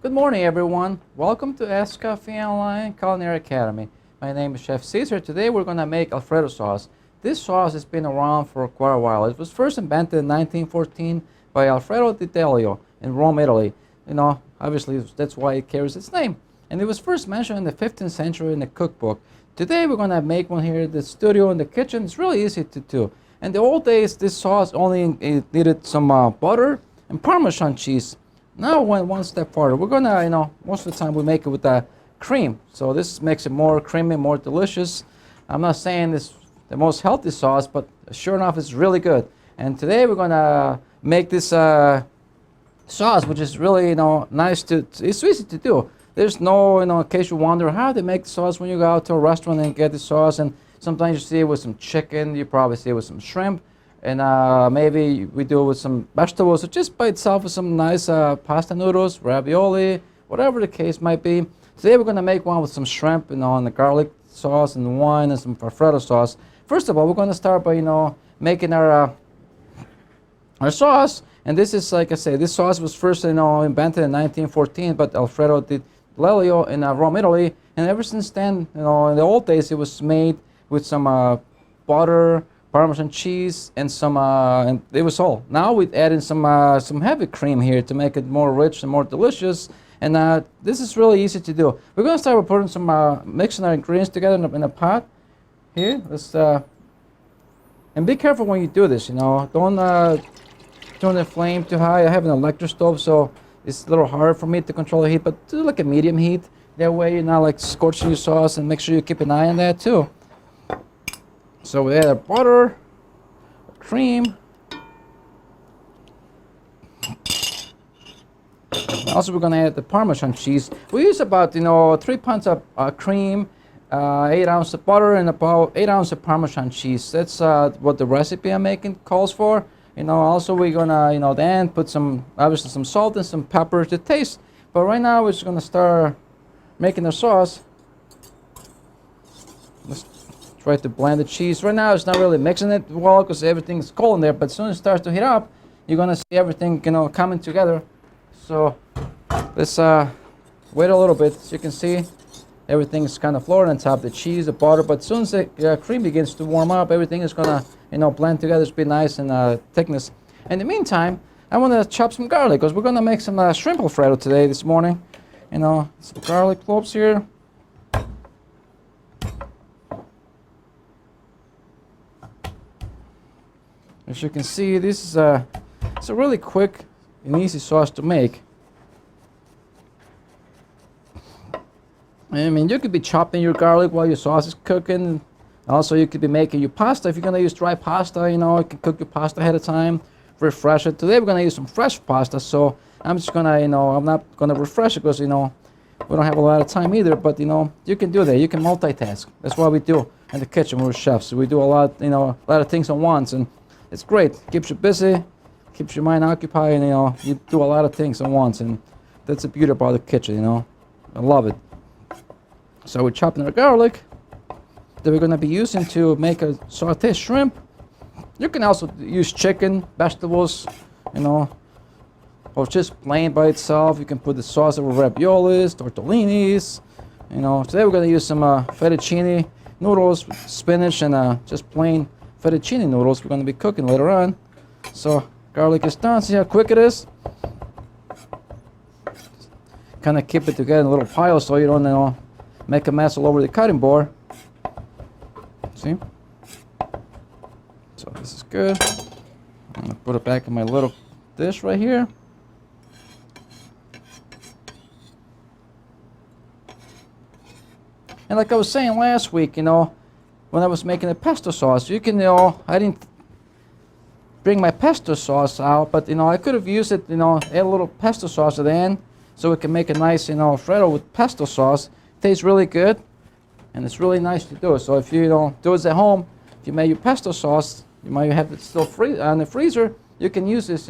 Good morning, everyone. Welcome to S Cafe Online Culinary Academy. My name is Chef Caesar. Today we're going to make Alfredo sauce. This sauce has been around for quite a while. It was first invented in 1914 by Alfredo di in Rome, Italy. Obviously that's why it carries its name. And it was first mentioned in the 15th century in a cookbook. Today we're going to make one here in the studio in the kitchen. It's really easy to do. In the old days, this sauce only needed some butter and Parmesan cheese. Now we went one step farther. We're gonna, most of the time we make it with cream. So this makes it more creamy, more delicious. I'm not saying this the most healthy sauce, but sure enough, it's really good. And today we're gonna make this sauce, which is really, nice it's easy to do. There's no, in case you wonder how they make the sauce when you go out to a restaurant and get the sauce. And sometimes you see it with some chicken, you probably see it with some shrimp. And maybe we do it with some vegetables, or just by itself with some nice pasta noodles, ravioli, whatever the case might be. Today we're going to make one with some shrimp, and the garlic sauce and wine and some Alfredo sauce. First of all, we're going to start by, making our sauce. And this is, like I say, this sauce was first, invented in 1914 by Alfredo di Lelio in Rome, Italy. And ever since then, in the old days, it was made with some butter, Parmesan cheese, and and it was all. Now we add in some heavy cream here to make it more rich and more delicious. And this is really easy to do. We're going to start with putting some mixing our ingredients together in a pot. Here, let's and be careful when you do this. Don't turn the flame too high. I have an electric stove, so it's a little hard for me to control the heat. But do like a medium heat. That way you're not like scorching your sauce, and make sure you keep an eye on that too. So we add our butter, cream. Also, we're going to add the Parmesan cheese. We use about 3 pints of cream, 8 ounces of butter, and about 8 ounces of Parmesan cheese. That's what the recipe I'm making calls for. Also we're gonna then put obviously some salt and some pepper to taste. But right now we're just gonna start making the sauce. Let's try to blend the cheese. Right now it's not really mixing it well because everything's cold in there, but as soon as it starts to heat up, you're gonna see everything coming together. So let's wait a little bit. So you can see everything's kind of floating on top, the cheese, the butter, but as soon as the cream begins to warm up, everything is gonna blend together. It's be nice and thickness. In the meantime, I want to chop some garlic because we're gonna make some shrimp Alfredo today this morning. Some garlic cloves here. As you can see, this is it's a really quick and easy sauce to make. I mean, you could be chopping your garlic while your sauce is cooking. Also, you could be making your pasta. If you're going to use dry pasta, you can cook your pasta ahead of time, refresh it. Today, we're going to use some fresh pasta, so I'm just going to, I'm not going to refresh it because, we don't have a lot of time either. But, you can do that. You can multitask. That's what we do in the kitchen. We're chefs. We do a lot of things at once, and it's great. Keeps you busy, keeps your mind occupied, and, you do a lot of things at once, and that's the beauty about the kitchen, I love it. So we're chopping our garlic that we're going to be using to make a sauté shrimp. You can also use chicken, vegetables, or just plain by itself. You can put the sauce over raviolis, tortellinis. Today we're going to use some fettuccine noodles with spinach and just plain fettuccine noodles we're going to be cooking later on. So garlic is done. See how quick it is? Kind of keep it together in a little pile so you don't make a mess all over the cutting board. See? So this is good. I'm gonna put it back in my little dish right here. And like I was saying last week, when I was making the pesto sauce, you can, I didn't bring my pesto sauce out, but I could have used it, add a little pesto sauce at the end, so we can make a nice, Alfredo with pesto sauce. It tastes really good, and it's really nice to do. So if you do it at home, if you make your pesto sauce, you might have it still in the freezer. You can use this,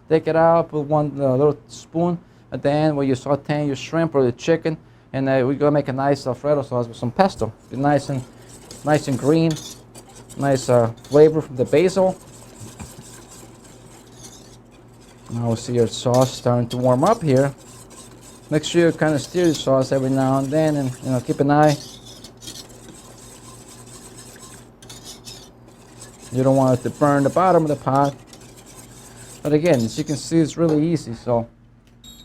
take it out, put one little spoon at the end where you're sauteing your shrimp or the chicken, and we're gonna make a nice Alfredo sauce with some pesto. Be nice and green, nice flavor from the basil. Now we see our sauce starting to warm up here. Make sure you kind of stir the sauce every now and then, and keep an eye. You don't want it to burn the bottom of the pot. But again, as you can see, it's really easy. So,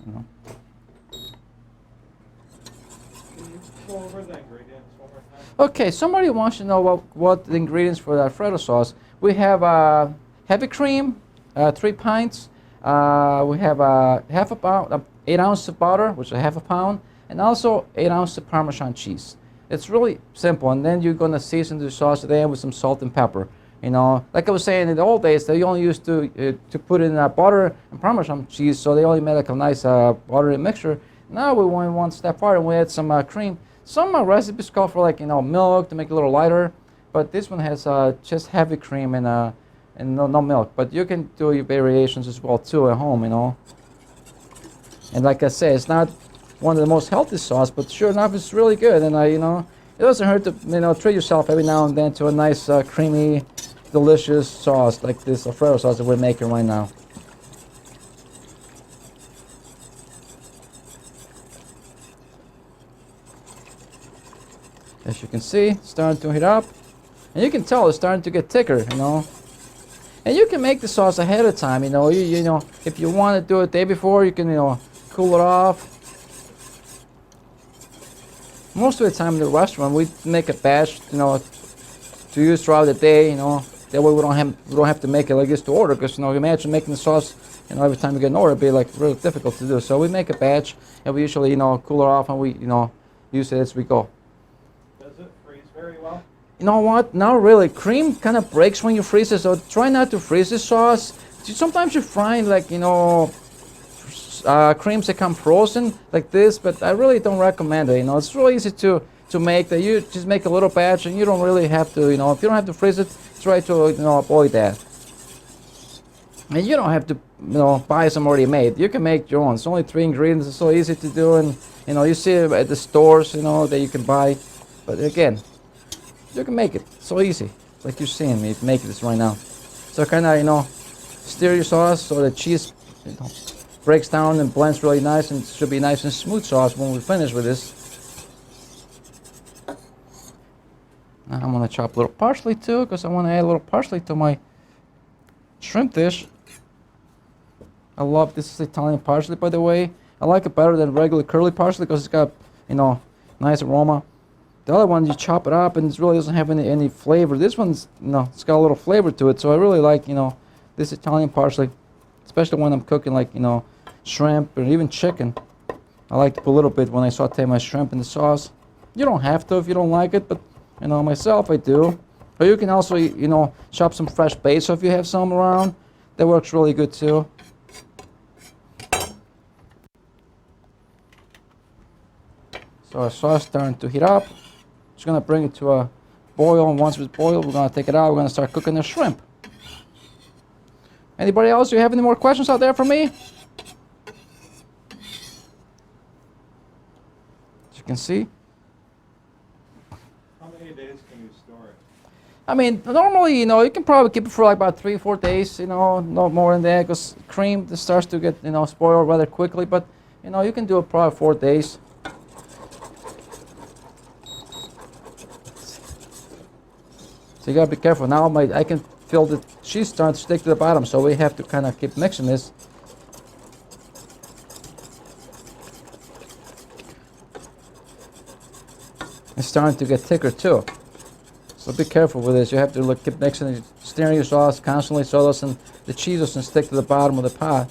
Can you go over the ingredients one more time? Okay, somebody wants to know what the ingredients for the Alfredo sauce. We have heavy cream, 3 pints. We have half a pound, 8 ounces of butter, which is a half a pound, and also 8 ounces of Parmesan cheese. It's really simple, and then you're gonna season the sauce today with some salt and pepper. Like I was saying, in the old days, they only used to put in butter and Parmesan cheese, so they only made like a nice buttery mixture. Now we went one step farther and we add some cream. Some recipes call for milk to make it a little lighter, but this one has just heavy cream and no milk. But you can do your variations as well too at home, And like I say, it's not one of the most healthy sauce, but sure enough, it's really good. And it doesn't hurt to treat yourself every now and then to a nice creamy, delicious sauce like this Alfredo sauce that we're making right now. As you can see, it's starting to heat up, and you can tell it's starting to get thicker, And you can make the sauce ahead of time, if you want to do it the day before, you can, cool it off. Most of the time in the restaurant, we make a batch, to use throughout the day, That way we don't have to make it like this to order, because imagine making the sauce, every time you get an order, it'd be like really difficult to do. So we make a batch, and we usually, cool it off, and we, use it as we go. Does it freeze very well? You know what? Not really. Cream kind of breaks when you freeze it, so try not to freeze the sauce. Sometimes you find creams that come frozen like this, but I really don't recommend it. It's really easy to make that. You just make a little batch, and you don't really have to. If you don't have to freeze it, try to avoid that. And you don't have to buy some already made. You can make your own. It's only 3 ingredients. It's so easy to do, and you see it at the stores that you can buy. But again, you can make it so easy, like you're seeing me making this right now. So kind of stir your sauce so the cheese breaks down and blends really nice, and it should be nice and smooth sauce when we finish with this. Now I'm gonna chop a little parsley too, because I want to add a little parsley to my shrimp dish. I love this Italian parsley, by the way. I like it better than regular curly parsley because it's got nice aroma. The other one, you chop it up and it really doesn't have any flavor. This one's it's got a little flavor to it, so I really like this Italian parsley, especially when I'm cooking shrimp or even chicken. I like to put a little bit when I saute my shrimp in the sauce. You don't have to if you don't like it, but myself I do. Or you can also chop some fresh basil if you have some around. That works really good too. So our sauce is starting to heat up. Just gonna bring it to a boil, and once it's boiled, we're gonna take it out. We're gonna start cooking the shrimp. Anybody else? Do you have any more questions out there for me? As you can see. How many days can you store it? I mean, normally, you can probably keep it for about 3 or 4 days, no more than that, because cream starts to get, spoiled rather quickly. But, you can do it probably 4 days. So you gotta be careful. Now I can feel the cheese starting to stick to the bottom, so we have to kind of keep mixing this. It's starting to get thicker too. So be careful with this. You have to keep mixing it, stirring your sauce constantly so the cheese doesn't stick to the bottom of the pot.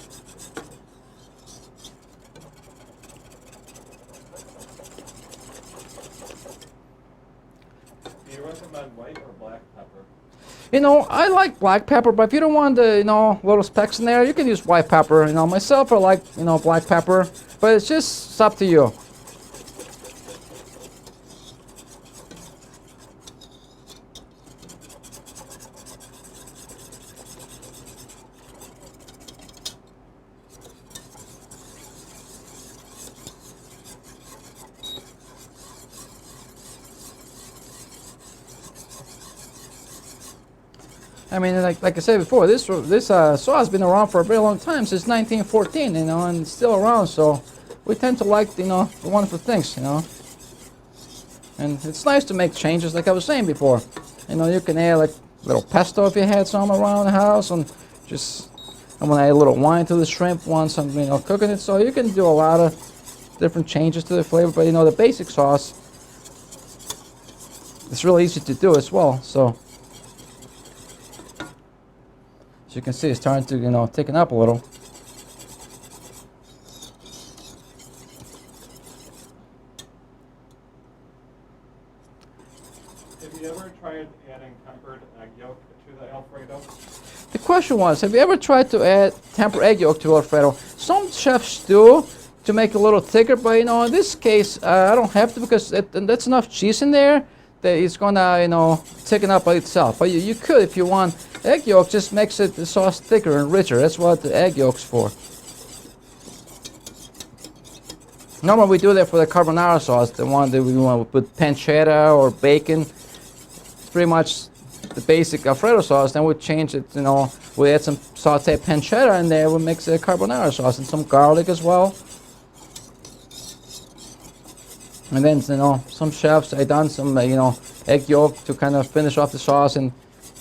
Do you recommend white or black pepper? I like black pepper, but if you don't want the, little specks in there, you can use white pepper. Myself, I like, black pepper, but it's just up to you. I mean, like I said before, this sauce has been around for a very long time, since 1914, and it's still around. So we tend to like, the wonderful things, And it's nice to make changes, like I was saying before. You can add like little pesto if you had some around the house, and just I'm gonna add a little wine to the shrimp once I'm cooking it. So you can do a lot of different changes to the flavor, but the basic sauce, it's really easy to do as well. So as you can see, it's starting to thicken up a little. Have you ever tried adding tempered egg yolk to the Alfredo? The question was, have you ever tried to add tempered egg yolk to Alfredo? Some chefs do to make it a little thicker, but in this case, I don't have to, because that's enough cheese in there that it's gonna thicken up by itself. But you could, if you want. Egg yolk just makes the sauce thicker and richer. That's what the egg yolk's for. Normally we do that for the carbonara sauce, the one that we want to put pancetta or bacon. It's pretty much the basic Alfredo sauce. Then we change it, we add some sauteed pancetta in there. We mix a carbonara sauce and some garlic as well. And then, some chefs, I done some, egg yolk to kind of finish off the sauce and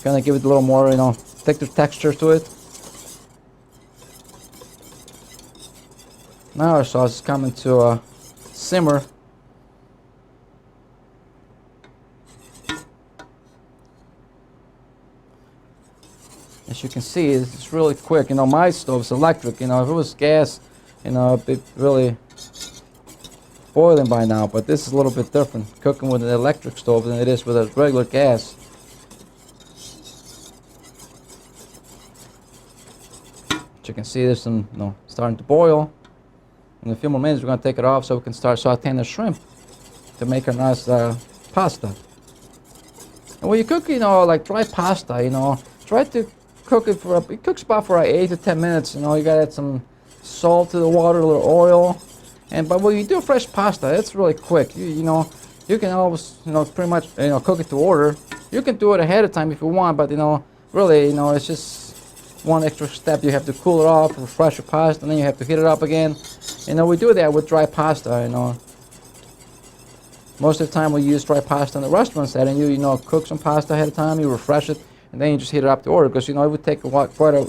kind of give it a little more, thicker texture to it. Now our sauce is coming to a simmer. As you can see, it's really quick. My stove is electric. If it was gas, it'd be really boiling by now. But this is a little bit different, cooking with an electric stove than it is with a regular gas. As you can see, there's some, starting to boil. In a few more minutes, we're going to take it off so we can start sauteing the shrimp to make a nice pasta. And when you cook, like dry pasta, try to cook it it cooks about for 8 to 10 minutes. You got to add some salt to the water, a little oil. But when you do fresh pasta, it's really quick. You can always, pretty much, cook it to order. You can do it ahead of time if you want, but, really, it's just one extra step. You have to cool it off, refresh your pasta, and then you have to heat it up again. We do that with dry pasta. Most of the time we use dry pasta in the restaurant setting. You cook some pasta ahead of time, you refresh it, and then you just heat it up to order. Because it would take quite a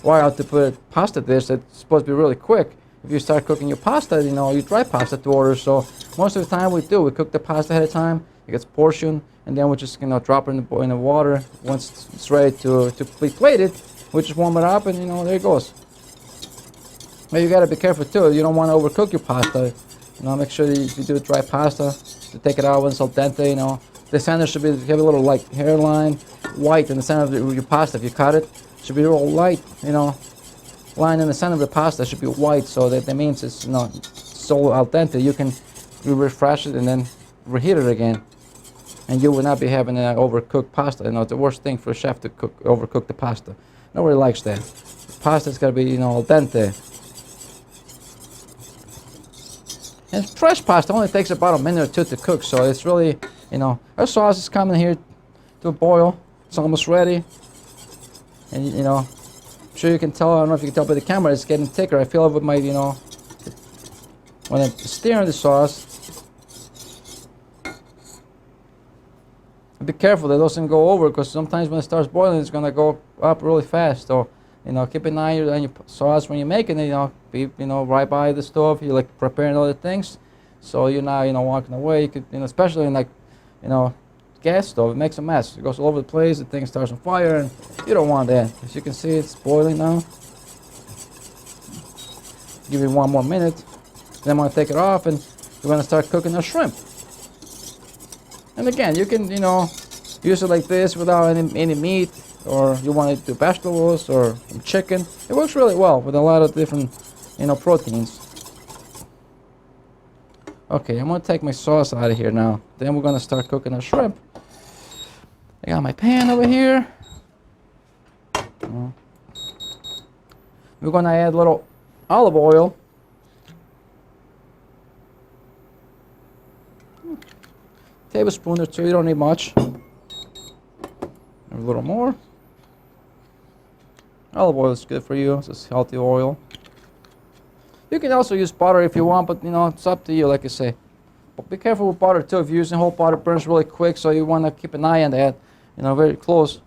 while to put a pasta dish that's supposed to be really quick. If you start cooking your pasta, you dry pasta to order. So most of the time we cook the pasta ahead of time. It gets portioned, and then we just drop it in the water. Once it's ready to be plated, we just warm it up, and there it goes. But you gotta be careful too. You don't want to overcook your pasta. Make sure that if you do dry pasta, to take it out when it's al dente. The center should have a little like hairline, white in the center of your pasta. If you cut it, should be real light. Line in the center of the pasta should be white, so that means it's so al dente. You can refresh it and then reheat it again, and you will not be having an overcooked pasta. The worst thing for a chef to overcook the pasta. Nobody likes that. The pasta's got to be al dente. And fresh pasta only takes about a minute or two to cook, so it's really, our sauce is coming here to a boil. It's almost ready. And, I'm sure you can tell, I don't know if you can tell by the camera, it's getting thicker. I feel it with my, when I'm stirring the sauce. Be careful that it doesn't go over, because sometimes when it starts boiling, it's going to go up really fast. So, keep an eye on your sauce when you're making it. Be right by the stove. You're like preparing other things, so you're not walking away. You could especially in like gas stove, it makes a mess. It goes all over the place. The thing starts on fire, and you don't want that. As you can see, it's boiling now. Give it one more minute. Then I'm gonna take it off, and we're gonna start cooking our shrimp. And again, you can use it like this without any meat, or you want to do vegetables or chicken. It works really well with a lot of different proteins. Okay, I'm gonna take my sauce out of here now. Then we're gonna start cooking our shrimp. I got my pan over here. We're gonna add a little olive oil. Tablespoon or two, you don't need much. A little more. Olive oil is good for you, it's just healthy oil. You can also use butter if you want, but you know, it's up to you, like I say. But be careful with butter too. If you're using whole butter, it burns really quick, so you want to keep an eye on that, you know, very close.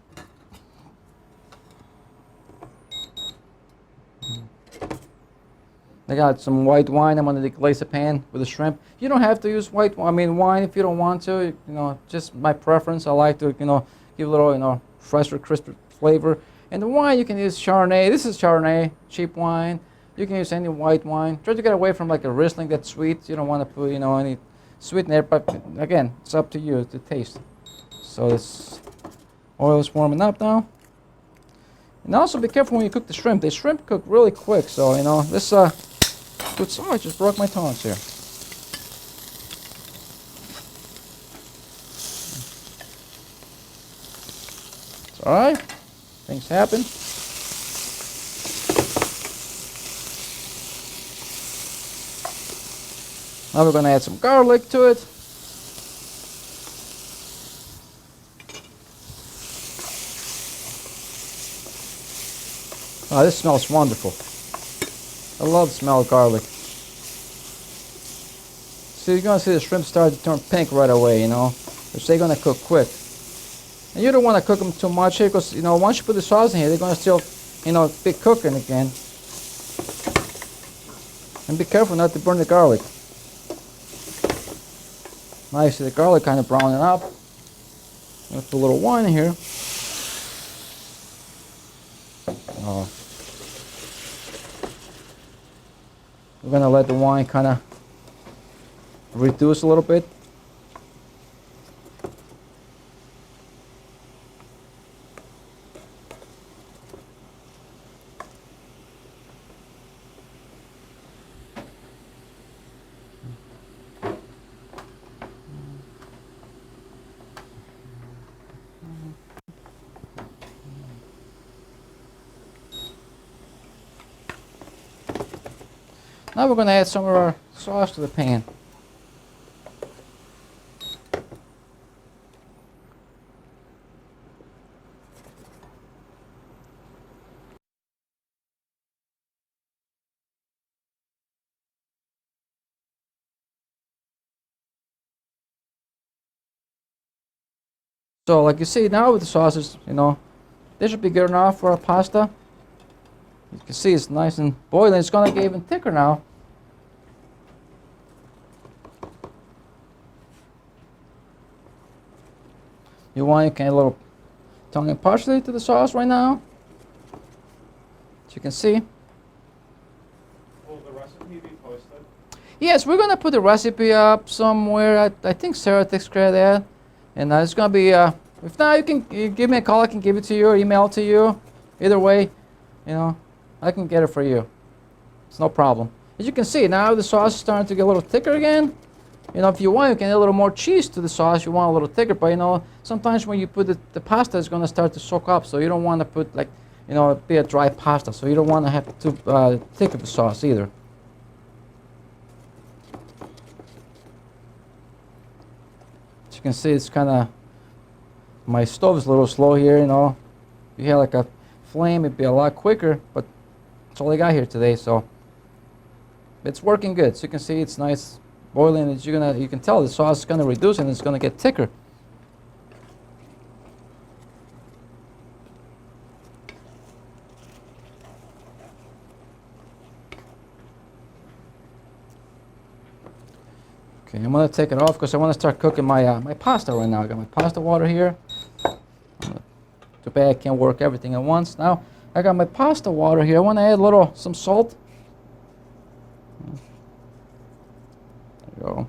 I got some white wine. I'm going to deglaze the pan with the shrimp. You don't have to use white wine. I mean, wine if you don't want to. You know, just my preference. I like to, you know, give a little, you know, fresher, crisper flavor. And the wine you can use Chardonnay. This is Chardonnay, cheap wine. You can use any white wine. Try to get away from like a Riesling that's sweet. You don't want to put, you know, any sweetener. But again, it's up to you to taste. So this oil is warming up now. And also be careful when you cook the shrimp. The shrimp cook really quick. So you know this. Good. Oh, I just broke my tongs here. It's all right. Things happen. Now we're going to add some garlic to it. Oh, this smells wonderful. I love the smell of garlic. So you're going to see the shrimp start to turn pink right away, you know, which they're going to cook quick. And you don't want to cook them too much here because, you know, once you put the sauce in here, they're going to still, you know, be cooking again. And be careful not to burn the garlic. Now you see the garlic kind of browning up. I'm going to put a little wine in here. Oh. We're going to let the wine kind of reduce a little bit. Now we're going to add some of our sauce to the pan. So like you see now with the sauces, you know, this should be good enough for our pasta. You can see it's nice and boiling. It's going to get even thicker now. You can add a little tongue and parsley to the sauce right now. As you can see. Will the recipe be posted? Yes, we're going to put the recipe up somewhere. I think Sarah takes care of that. And it's going to be, if not, you give me a call. I can give it to you or email it to you. Either way, you know, I can get it for you. It's no problem. As you can see, now the sauce is starting to get a little thicker again. You know, if you want, you can add a little more cheese to the sauce. You want a little thicker, but you know, sometimes when you put the pasta, it's going to start to soak up. So you don't want to put like, you know, be a dry pasta. So you don't want to have too thick of the sauce either. As you can see, it's kind of, my stove is a little slow here. You know, if you had like a flame, it'd be a lot quicker. But that's all I got here today. So it's working good. So you can see it's nice. Boiling, you can tell the sauce is going to reduce and it's going to get thicker. Okay, I'm going to take it off because I want to start cooking my my pasta right now. I got my pasta water here. Too bad I can't work everything at once. Now I got my pasta water here. I want to add some salt. Go.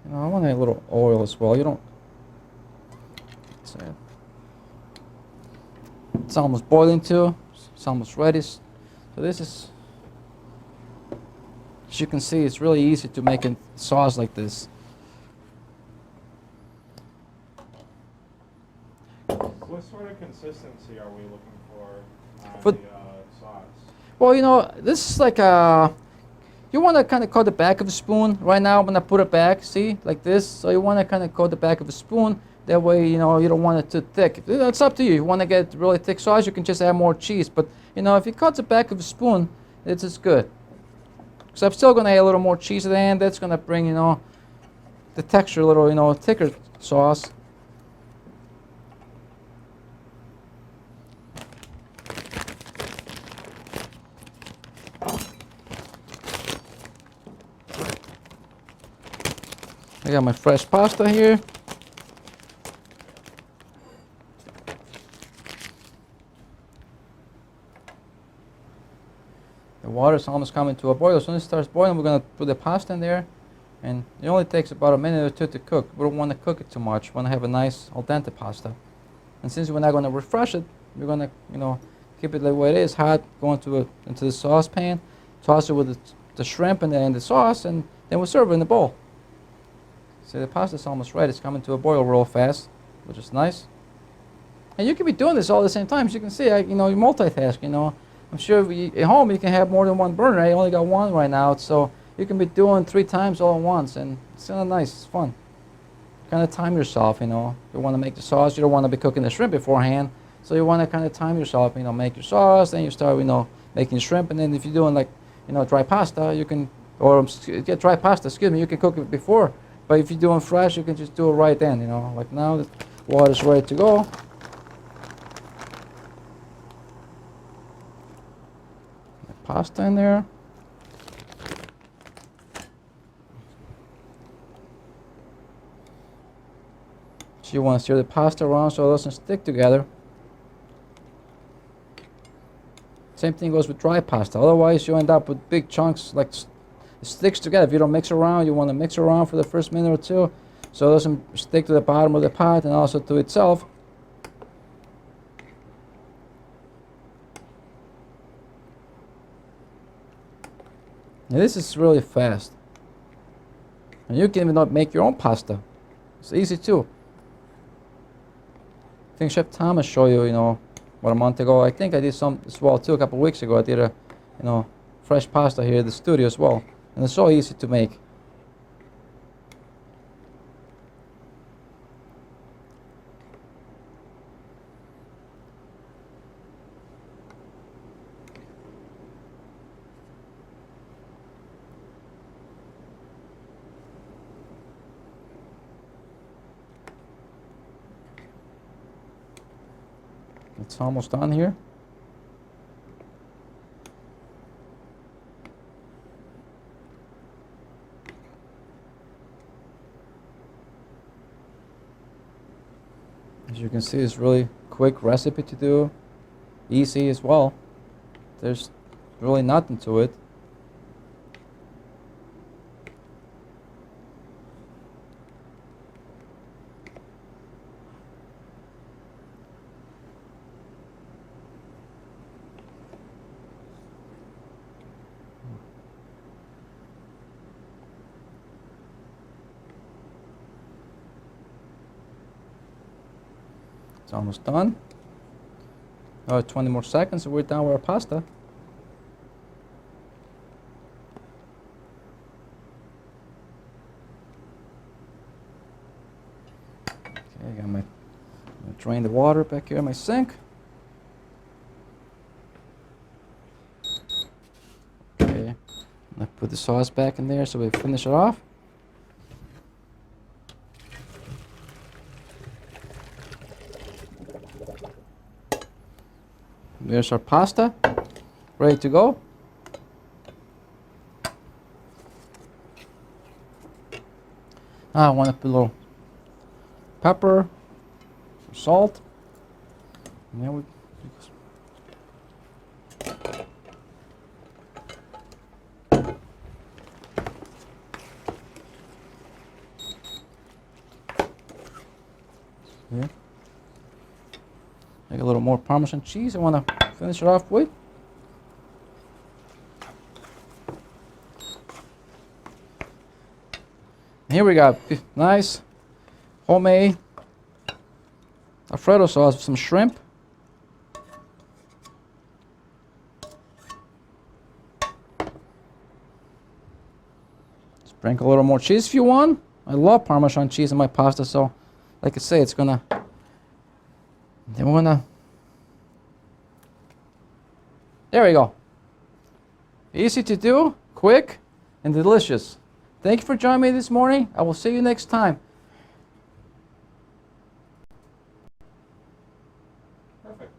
You know, I want to add a little oil as well. You don't. It's almost boiling too. It's almost ready. So this is, as you can see, it's really easy to make a sauce like this. What sort of consistency are we looking for on For the sauce? Well, you know, this is like you want to kind of coat the back of the spoon. Right now I'm going to put it back, see, like this. So you want to kind of coat the back of the spoon That way, you know, you don't want it too thick. It's up to you. If you want to get really thick sauce, you can just add more cheese. But, you know, if you cut the back of a spoon, it's just good. So I'm still going to add a little more cheese at the end. That's going to bring, you know, the texture a little, you know, thicker sauce. I got my fresh pasta here. The water's almost coming to a boil. As soon as it starts boiling, we're going to put the pasta in there. And it only takes about a minute or two to cook. We don't want to cook it too much. We want to have a nice al dente pasta. And since we're not going to refresh it, we're going to, you know, keep it the way it is, hot, go into the saucepan, toss it with the shrimp and then the sauce, and then we'll serve it in the bowl. See, the pasta's almost right. It's coming to a boil real fast, which is nice. And you can be doing this all at the same time. As you can see, you know, you multitask, you know. I'm sure at home you can have more than one burner. I only got one right now, so you can be doing 3 times all at once, and it's kind of nice. It's fun. Kind of time yourself, you know. You want to make the sauce. You don't want to be cooking the shrimp beforehand, so you want to kind of time yourself. You know, make your sauce, then you start, you know, making shrimp, and then if you're doing like, you know, dry pasta, you can, or get dry pasta. Excuse me, you can cook it before. But if you're doing fresh, you can just do it right then. You know, like now the water's ready to go. Pasta in there. So you want to stir the pasta around so it doesn't stick together. Same thing goes with dry pasta. Otherwise, you end up with big chunks like it sticks together. If you don't mix around, you want to mix around for the first minute or two so it doesn't stick to the bottom of the pot and also to itself. Now this is really fast. And you can even make your own pasta. It's easy too. I think Chef Thomas showed you, you know, what, a month ago. I think I did some as well too, a couple of weeks ago. I did a, you know, fresh pasta here at the studio as well. And it's so easy to make. It's almost done here. As you can see, it's really quick recipe to do, easy as well. There's really nothing to it. It's almost done. 20 more seconds and we're done with our pasta. Okay, I got my, drain the water back here in my sink. Okay, I put the sauce back in there so we finish it off. There's our pasta, ready to go. I want to put a little pepper, some salt, and then yeah. Make a little more Parmesan cheese. I want to finish it off with. Here we got nice homemade Alfredo sauce with some shrimp. Sprinkle a little more cheese if you want. I love Parmesan cheese in my pasta, so like I say, it's gonna. Then we're gonna. There we go. Easy to do, quick, and delicious. Thank you for joining me this morning. I will see you next time. Perfect.